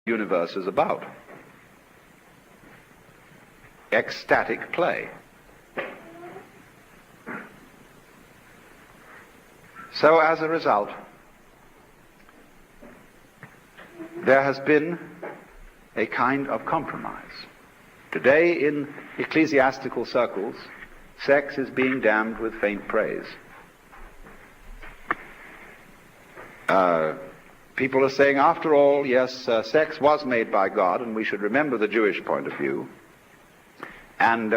universe is about. Ecstatic play. So as a result, there has been a kind of compromise. Today in ecclesiastical circles, sex is being damned with faint praise. People are saying, after all, yes, sex was made by God, and we should remember the Jewish point of view. And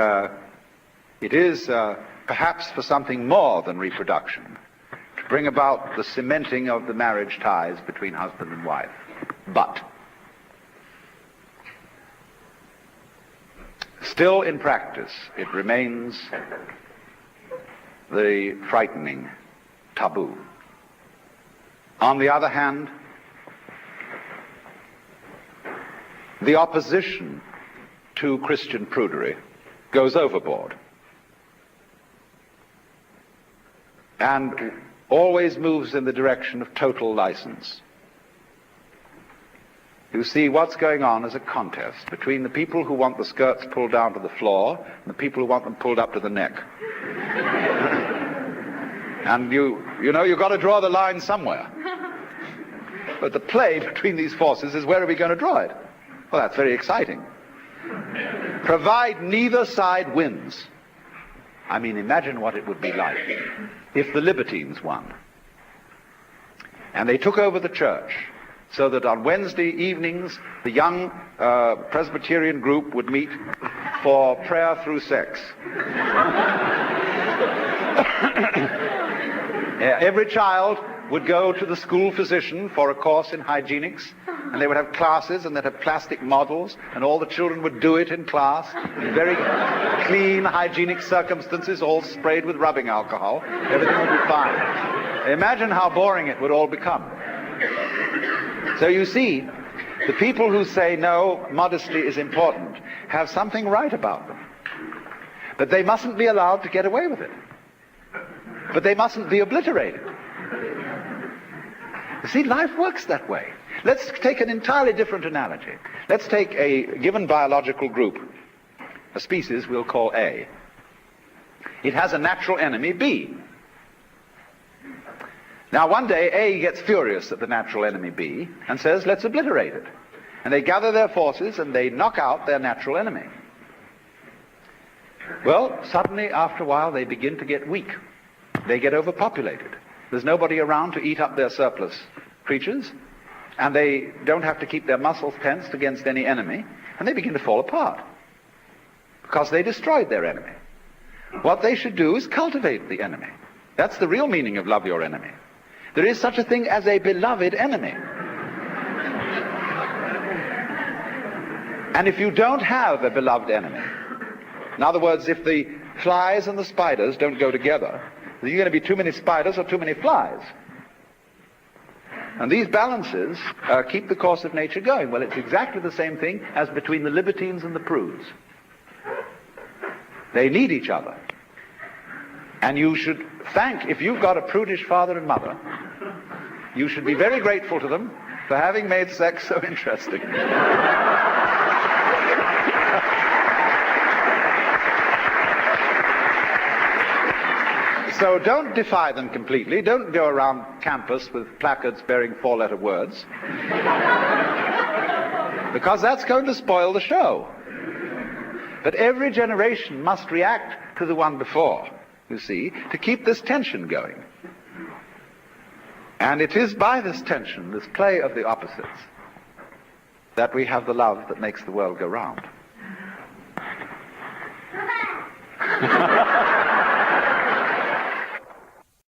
it is perhaps for something more than reproduction, to bring about the cementing of the marriage ties between husband and wife. But still in practice, it remains the frightening taboo. On the other hand, the opposition to Christian prudery goes overboard and always moves in the direction of total license. You see, what's going on is a contest between the people who want the skirts pulled down to the floor and the people who want them pulled up to the neck. And you know, you've got to draw the line somewhere. But the play between these forces is, where are we going to draw it? Well, that's very exciting. Provide neither side wins. I mean, imagine what it would be like if the libertines won. And they took over the church, so that on Wednesday evenings, the young Presbyterian group would meet for prayer through sex. Every child would go to the school physician for a course in hygienics, and they would have classes, and they'd have plastic models, and all the children would do it in class, in very clean, hygienic circumstances, all sprayed with rubbing alcohol. Everything would be fine. Imagine how boring it would all become. So you see, the people who say, no, modesty is important, have something right about them. But they mustn't be allowed to get away with it. But they mustn't be obliterated. You see, life works that way. Let's take an entirely different analogy. Let's take a given biological group, a species we'll call A. It has a natural enemy, B. Now one day A gets furious at the natural enemy B and says, let's obliterate it. And they gather their forces and they knock out their natural enemy. Well, suddenly after a while they begin to get weak. They get overpopulated. There's nobody around to eat up their surplus creatures, and they don't have to keep their muscles tensed against any enemy, and they begin to fall apart because they destroyed their enemy. What they should do is cultivate the enemy. That's the real meaning of love your enemy. There is such a thing as a beloved enemy. And if you don't have a beloved enemy, in other words, if the flies and the spiders don't go together, there's going to be too many spiders or too many flies. And these balances keep the course of nature going. Well, it's exactly the same thing as between the libertines and the prudes. They need each other. And you should thank, if you've got a prudish father and mother, you should be very grateful to them for having made sex so interesting. So don't defy them completely. Don't go around campus with placards bearing four-letter words, because that's going to spoil the show. But every generation must react to the one before, you see, to keep this tension going. And it is by this tension, this play of the opposites, that we have the love that makes the world go round.